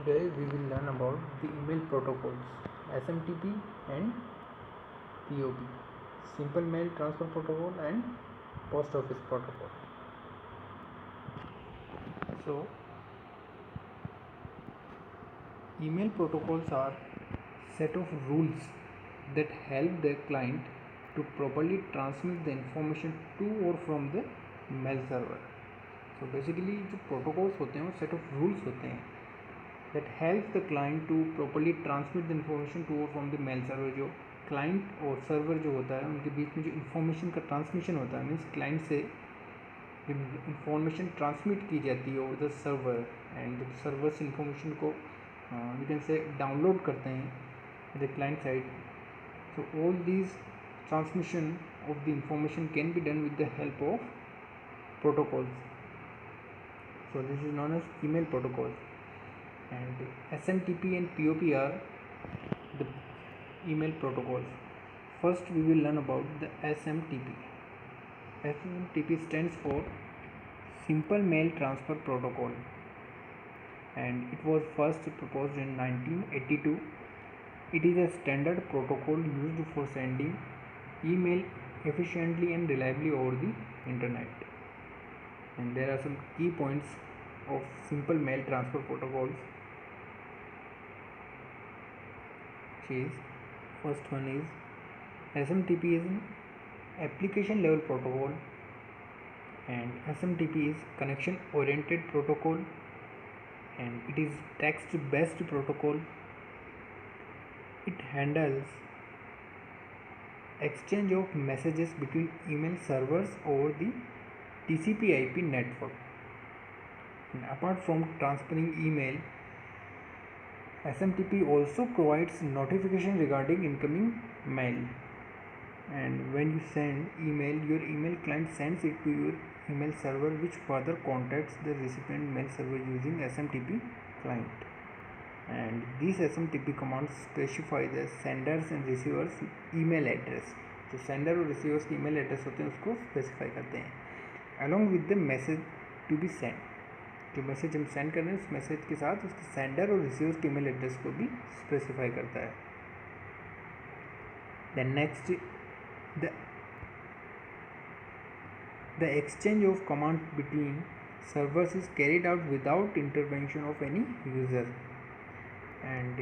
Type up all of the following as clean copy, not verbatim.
Today we will learn about the email protocols SMTP and POP, Simple Mail Transfer Protocol and Post Office Protocol. So, email protocols are set of rules that help the client to properly transmit the information to or from the mail server. So basically जो protocols होते हैं वो set of rules होते हैं that helps the client to properly transmit the information to or from the mail server. जो client और server जो होता है उनके बीच में जो information का transmission होता है मीन्स client से जब information transmit की जाती है over the server and जब server से information को you can say download करते हैं the client side. So all these transmission of the information can be done with the help of protocols. So this is known as email protocols, and SMTP and POP are the email protocols. First we will learn about the SMTP. SMTP stands for Simple Mail Transfer Protocol, and it was first proposed in 1982. It is a standard protocol used for sending email efficiently and reliably over the internet. And there are some key points of simple mail transfer protocols. First one is SMTP is an application level protocol, and SMTP is connection oriented protocol, and it is text based protocol. It handles exchange of messages between email servers over the TCP/IP network. And apart from transferring email, SMTP also provides notification regarding incoming mail. And when you send email, your email client sends it to your email server, which further contacts the recipient mail server using SMTP client. And these SMTP commands specify the senders and receivers email address. जो sender और receivers की email address होते हैं उसको specify करते हैं, along with the message to be send. जो message हम सेंड कर रहे हैं उस मैसेज के साथ उसके सेंडर और रिसीवर्स की ईमेल एड्रेस को भी स्पेसिफाई करता है. Then next the exchange of commands between servers is carried out without intervention of any user. And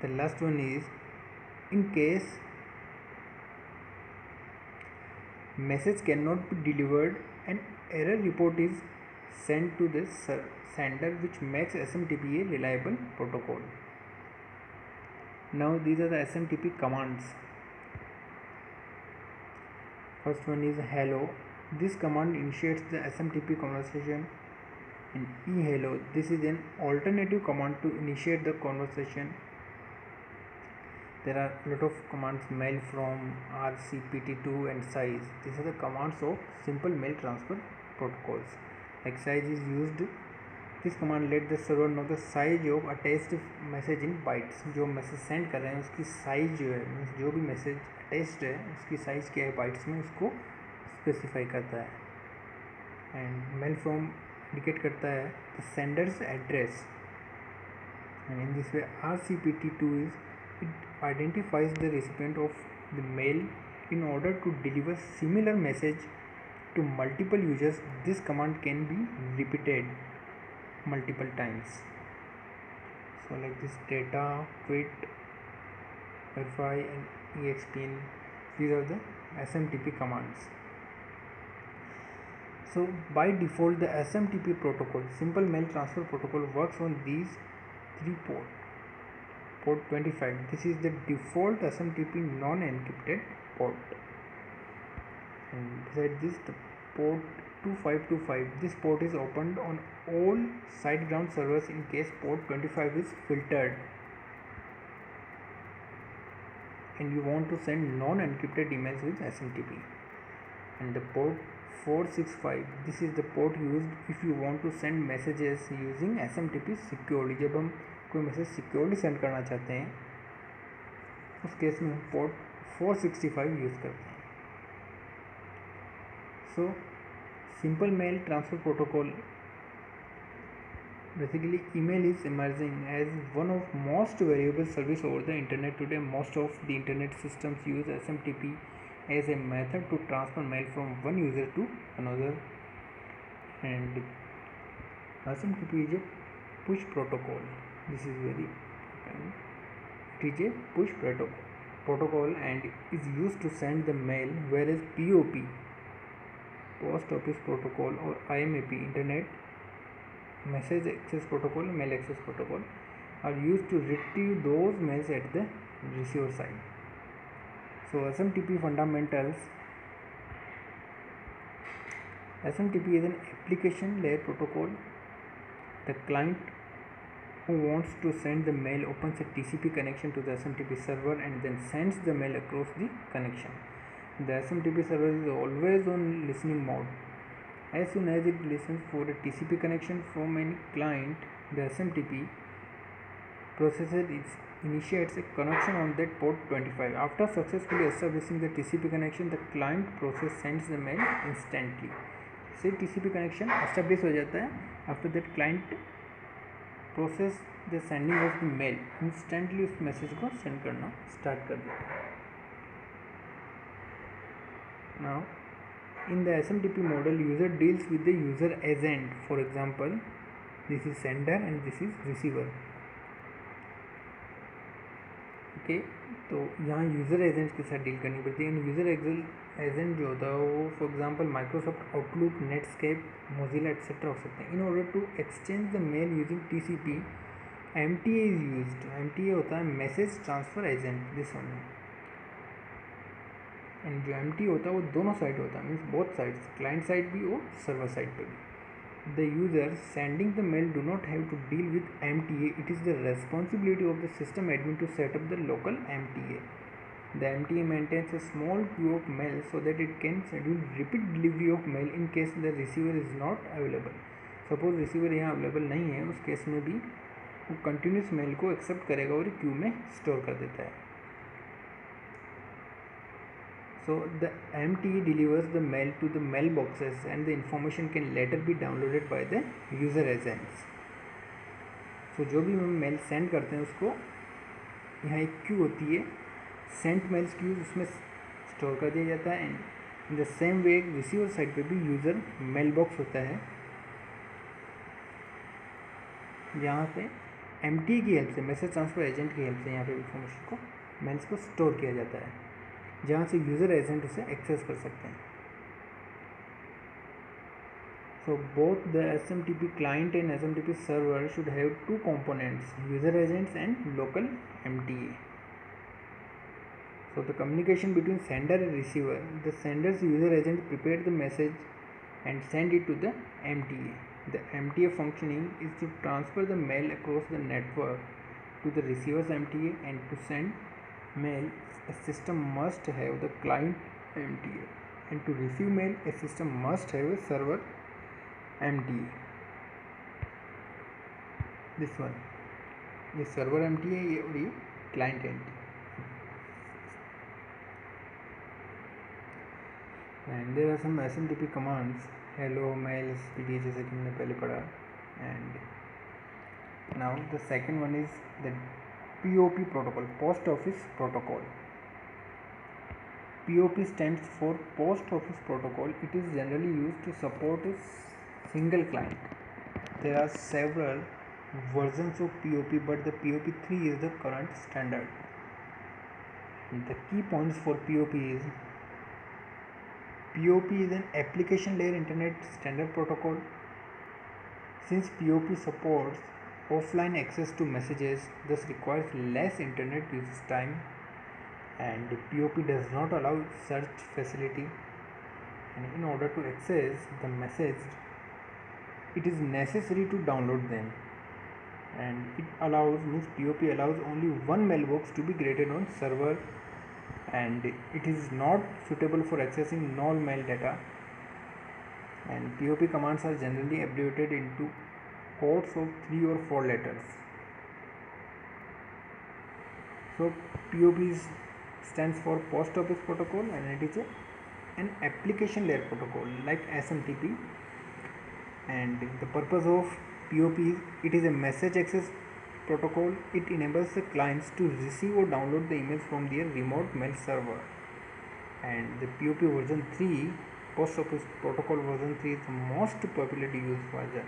the last one is, in case message cannot be delivered, an error report is sent to the sender, which makes SMTP a reliable protocol. Now these are the SMTP commands. First one is hello. This command initiates the SMTP conversation. And eHello, this is an alternative command to initiate the conversation. There are a lot of commands: mail from, RCPT2 and size. These are the commands of simple mail transfer protocols. Like size is used. This command let the server know the size of attached message in bytes. जो message send कर रहे हैं उसकी size जो है, जो भी message attached है उसकी साइज क्या है बाइट्स में, उसको स्पेसिफाई करता है. एंड मेल फ्रॉम इंडिकेट करता है the sender's address. And in this way RCPT2 is it identifies the recipient of the mail in order to deliver similar message to multiple users. This command can be repeated multiple times. So like this data, quit, verify and EXPN, these are the SMTP commands. So by default the SMTP protocol, simple mail transfer protocol, works on these three port 25. This is the default SMTP non-encrypted port. And beside this the port 2525, this port is opened on all SiteGround servers in case port 25 is filtered and you want to send non-encrypted emails with SMTP. And the port 465, this is the port used if you want to send messages using SMTP securely. जब हम कोई message securely send करना चाहते हैं उस case में हम port 465 use करते हैं. So Simple mail transfer protocol. Basically, email is emerging as one of most valuable service over the internet today. Most of the internet systems use SMTP as a method to transfer mail from one user to another, and SMTP is a push protocol. This is very important. It is a push protocol and is used to send the mail, whereas POP, Post Office Protocol, or IMAP, Internet Message Access Protocol, Mail Access Protocol, are used to retrieve those mails at the receiver side. So SMTP fundamentals. SMTP is an application layer protocol. The client who wants to send the mail opens a TCP connection to the SMTP server and then sends the mail across the connection. The SMTP server is always on listening mode. As soon as it listens for a TCP connection from any client, the SMTP processor initiates a connection on that port 25. After successfully establishing the TCP connection, the client process sends the mail instantly. से TCP connection establish हो जाता है. After that, client process the sending of the mail, instantly उस message को send करना start कर देता है. Now, in the SMTP model, user deals with the user agent. For example, this is sender and this is receiver. Okay, तो यहाँ user agent के साथ डील करनी पड़ती है. यूज़र एजेंट जो होता है वो for example Microsoft Outlook, Netscape, Mozilla etcetera हो सकते हैं. In order to exchange the mail using TCP, MTA is used. MTA होता है message transfer agent, this one. And जो MTA होता है वो दोनों साइड होता है, means both sides, client side भी और सर्वर साइड पर भी. The users sending the mail do not have to deal with MTA. It is the responsibility of the system admin to set up the local MTA. The MTA maintains a small queue of mail so that it can schedule repeat delivery of mail in case the receiver is not available. Suppose receiver यहाँ available नहीं है, उस case में भी वो continuous mail को accept करेगा और queue में store कर देता है. So the MTA delivers the mail to the mailboxes and the information can later be downloaded by the user agents. So जो भी हम मेल सेंड करते हैं उसको यहाँ एक क्यू होती है, सेंट मेल्स क्यू, उसमें स्टोर कर दिया जाता है. And in the same way receiver side पे भी यूज़र मेल बॉक्स होता है, यहाँ पे MTA की हेल्प से, मैसेज ट्रांसफ़र एजेंट की हेल्प से यहाँ पे इंफॉर्मेशन को, मेल्स को स्टोर किया जाता है, जहाँ से यूज़र एजेंट उसे एक्सेस कर सकते हैं. So both the SMTP client and SMTP server should have two components, user agents and local MTA. So the communication between sender and receiver, the sender's user agent prepare the message and send it to the MTA. The MTA functioning is to transfer the mail across the network to the receiver's MTA, and to send mail a system must have the client MTA, and to receive mail a system must have a server MTA. This one, ये server MTA ये और ये client MTA. And there are some SMTP commands, hello, mail, SPD, जैसे कि हमने पहले पढ़ा. And now the second one is the POP protocol, Post Office Protocol. POP stands for Post Office Protocol. It is generally used to support a single client. There are several versions of POP, but the POP3 is the current standard. And the key points for POP is an application layer internet standard protocol. Since POP supports offline access to messages, thus requires less internet usage time, and POP does not allow search facility, and in order to access the message it is necessary to download them, and POP allows only one mailbox to be created on server, and it is not suitable for accessing null mail data, and POP commands are generally abbreviated into codes of 3 or 4 letters. So POP stands for Post Office Protocol, and it is a an application layer protocol like SMTP, and the purpose of POP is it is a message access protocol. It enables the clients to receive or download the emails from their remote mail server. And the POP version 3, Post Office Protocol version 3 is the most popularly used version.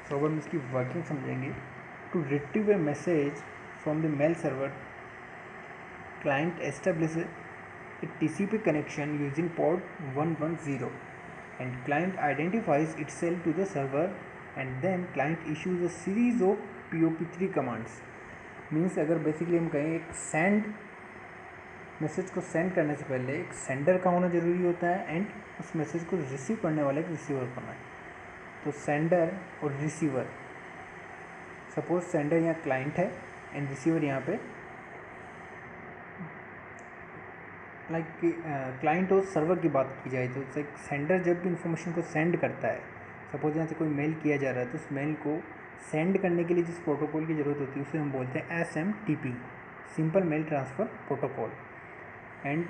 So अगर हम इसकी working समझेंगे, to retrieve a message from the mail server, client establishes a TCP connection using port 110, and client identifies itself to the server, and then client issues a series of POP3 commands. Means अगर basically हम कहें एक send message को send करने से पहले एक sender का होना ज़रूरी होता है एंड उस मैसेज को रिसीव करने वाला एक रिसीवर होना है. तो सेंडर और रिसीवर, सपोज सेंडर यहाँ क्लाइंट है एंड रिसीवर यहाँ पे लाइक क्लाइंट और सर्वर की बात की जाए तो सेंडर जब भी इंफॉर्मेशन को सेंड करता है, सपोज यहाँ से कोई मेल किया जा रहा है, तो उस मेल को सेंड करने के लिए जिस प्रोटोकॉल की ज़रूरत होती है उसे हम बोलते हैं SMTP, simple mail transfer protocol. And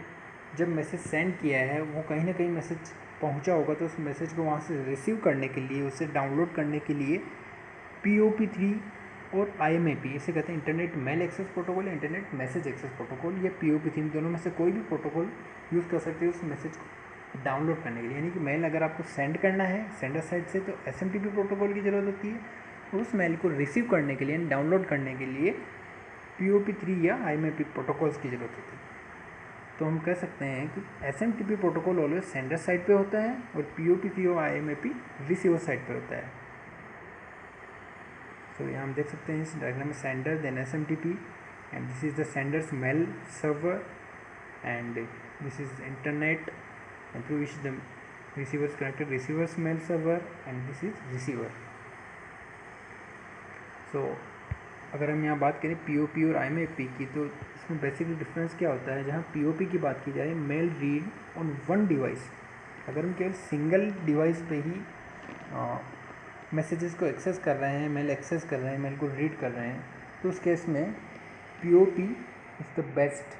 जब मैसेज सेंड किया है वो कहीं ना कहीं मैसेज पहुंचा होगा, तो उस मैसेज को वहाँ से रिसीव करने के लिए, उसे डाउनलोड करने के लिए POP3 और IMAP, इसे कहते हैं इंटरनेट मेल एक्सेस प्रोटोकॉल या इंटरनेट मैसेज एक्सेस प्रोटोकॉल, या POP3 दोनों में से कोई भी प्रोटोकॉल यूज़ कर सकते हैं उस मैसेज को डाउनलोड करने के लिए. यानी कि मेल अगर आपको सेंड करना है सेंडर साइड से तो SMTP प्रोटोकॉल की ज़रूरत होती है, और उस मेल को रिसीव करने के लिए डाउनलोड करने के लिए POP3 या IMAP प्रोटोकॉल्स की ज़रूरत होती है. तो हम कह सकते हैं कि SMTP protocol always sender side पे होता है और POP3 और IMAP रिसीवर साइड पे होता है. सो यहाँ हम देख सकते हैं इस डायग्राम में sender then SMTP, and this is the sender's mail server, and this is internet and through which the receiver is connected, receiver's mail server, and this is receiver. So अगर हम यहाँ बात करें POP और IMAP की, तो इसमें basically difference क्या होता है. जहाँ POP की बात की जाए, mail read on one device, अगर हम केवल सिंगल डिवाइस पे ही मैसेजेस को एक्सेस कर रहे हैं, मेल एक्सेस कर रहे हैं, मेल को रीड कर रहे हैं, तो उस केस में POP is the best.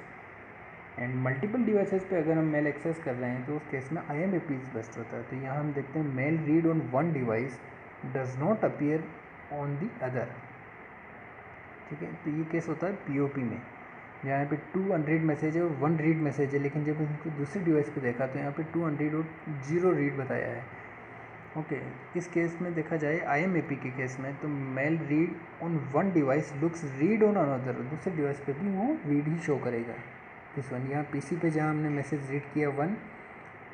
And multiple devices पे अगर हम मेल एक्सेस कर रहे हैं तो उस केस में IMAP इज़ बेस्ट होता है. तो यहाँ हम देखते हैं mail read on one device does not appear on the other. ठीक है, तो ये केस होता है POP में, जहाँ पे 2 अनरीड मैसेज है और 1 रीड मैसेज है, लेकिन जब इनको दूसरी डिवाइस पे देखा तो यहाँ पे 2 अनरीड और 0 रीड बताया है. ओके, इस केस में देखा जाए IMAP के केस में, तो mail read on one device looks read on another, दूसरे डिवाइस पे भी वो रीड ही शो करेगा. दिस वन, यहाँ PC पे जहाँ हमने मैसेज रीड किया 1,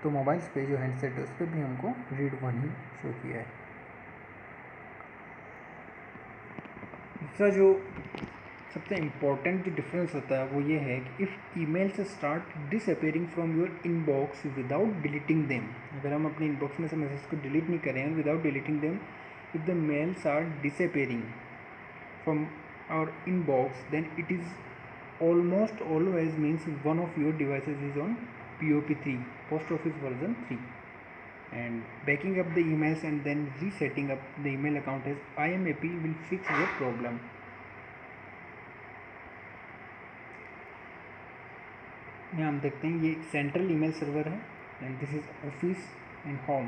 तो मोबाइल्स पे जो हैंडसेट है उस पर भी हमको रीड 1 ही शो किया है. दूसरा जो सबसे इम्पोर्टेंट डिफरेंस होता है वो ये है कि if emails start disappearing from your inbox without deleting them, अगर हम अपने इनबॉक्स में से मैसेज को डिलीट नहीं करें without deleting them, if the mails are disappearing from our inbox, then it is almost always means one of your devices is on POP3, Post Office version 3, and backing up the emails and then resetting up the email account as IMAP will fix the problem. यहाँ हम देखते हैं ये central email server है, and this is office and home.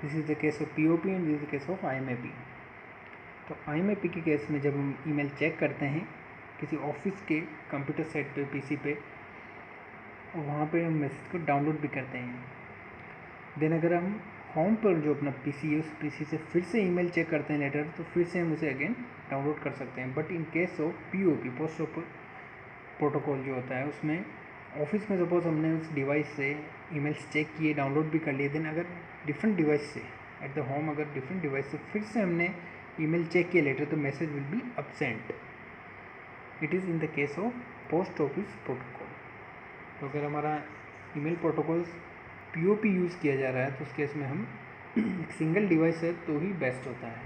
This is the case of POP and this is the case of IMAP. तो IMAP के case में जब हम ईमेल चेक करते हैं किसी ऑफिस के कंप्यूटर साइट पे, PC पे, और वहाँ पे हम मैसेज को डाउनलोड भी करते हैं. देन अगर हम होम पर जो अपना PC है उस PC से फिर से ईमेल चेक करते हैं लेटर, तो फिर से हम उसे अगेन डाउनलोड कर सकते हैं. But in case of POP, post office protocol जो होता है, उसमें ऑफिस में सपोज हमने उस डिवाइस से ईमेल्स चेक किए, डाउनलोड भी कर लिए, देन अगर डिफरेंट डिवाइस से एट द होम अगर डिफरेंट डिवाइस से फिर से हमने ईमेल चेक किया लेटर, तो message will be absent. It is in the case of post office protocol. तो अगर हमारा ईमेल प्रोटोकॉल्स POP यूज़ किया जा रहा है तो उस केस में हम एक सिंगल डिवाइस है तो ही बेस्ट होता है.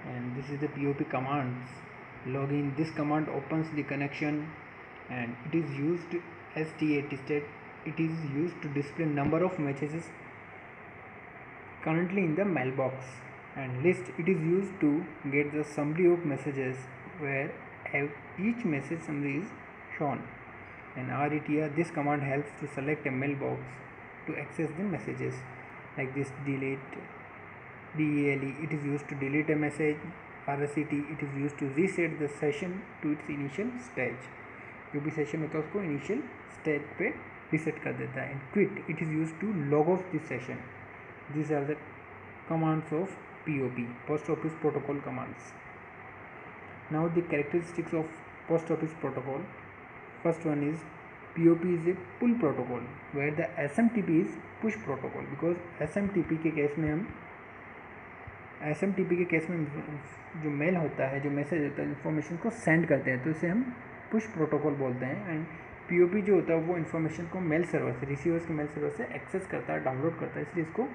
And this is the POP commands. Log in, this command opens the connection and it is used as TA. It is used to display number of messages currently in the mailbox, and list, it is used to get the summary of messages where each message summary is shown. and RETR. This command helps to select a mailbox to access the messages, like this delete, DELE, it is used to delete a message. RSET, it is used to reset the session to its initial stage. जो भी session होता है उसको initial stage पे reset कर देता है. And quit, it is use to log off this session. These are the commands of POP, Post Office Protocol commands. Now the characteristics of Post Office Protocol. First one is POP is a pull protocol where the SMTP is push protocol, because SMTP के case में जो mail होता है, जो message होता है, information को send करते हैं, तो इसे हम पुश प्रोटोकॉल बोलते हैं. एंड POP जो होता है वो इन्फॉर्मेशन को मेल सर्वर से, रिसीवर्स के मेल सर्वर से एक्सेस करता है, डाउनलोड करता है, इसलिए इसको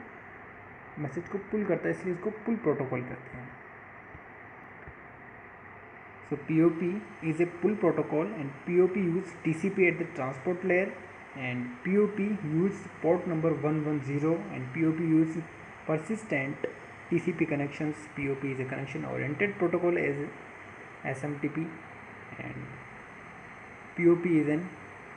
मैसेज को पुल करता है, इसलिए इसको पुल प्रोटोकॉल कहते हैं. So POP is a pull protocol, and POP use TCP at the transport layer, and POP use port number 110, and POP use persistent TCP connections. POP is a connection oriented protocol as SMTP, and POP is an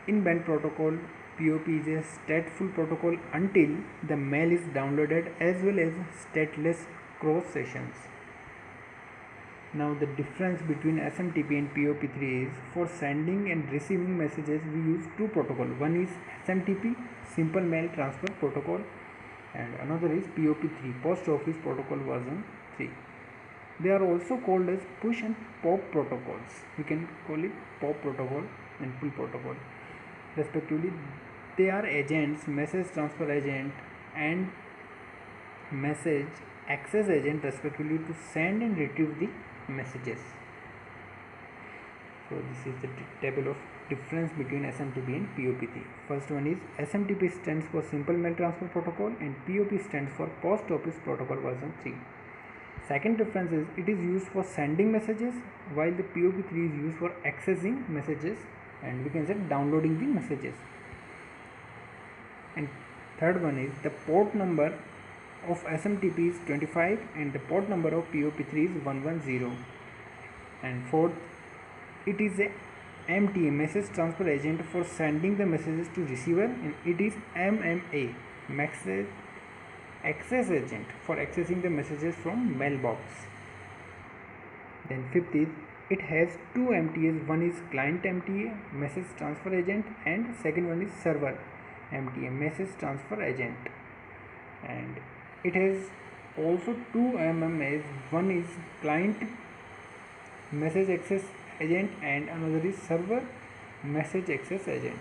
in-band protocol. POP is a stateful protocol until the mail is downloaded, as well as stateless cross sessions. Now the difference between SMTP and POP3 is, for sending and receiving messages we use two protocols. One is SMTP, Simple Mail Transfer Protocol, and another is POP3, Post Office Protocol version 3. They are also called as push and pop protocols. We can call it pop protocol and pull protocol respectively. They are agents, message transfer agent and message access agent respectively, to send and retrieve the messages. So this is the table of difference between SMTP and POP3. First one is SMTP stands for Simple Mail Transfer Protocol, and POP stands for Post Office Protocol version 3. Second difference is, it is used for sending messages, while the POP3 is used for accessing messages, and we can say downloading the messages. And third one is, the port number of SMTP is 25 and the port number of POP3 is 110. And fourth, it is a MTA, message transfer agent, for sending the messages to receiver, and it is MMA, message access agent, for accessing the messages from mailbox. Then fifth is, it has two MTAs. One is client MTA, message transfer agent, and second one is server MTA, message transfer agent. And it has also two MMAs. One is client message access agent and another is server message access agent.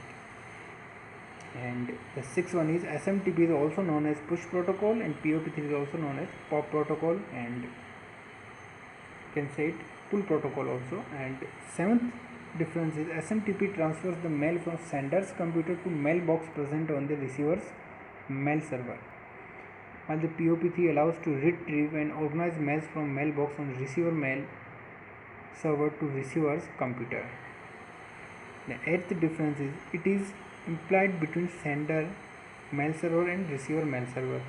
And the sixth one is, SMTP is also known as push protocol, and POP3 is also known as pop protocol, and you can say it pull protocol also. And seventh difference is, SMTP transfers the mail from sender's computer to mailbox present on the receiver's mail server, while the POP3 allows to retrieve and organize mails from mailbox on receiver mail server to receiver's computer. The eighth difference is, it is implied between sender mail server and receiver mail server,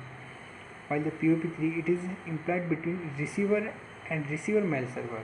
while the POP3 it is implied between receiver and receiver mail server.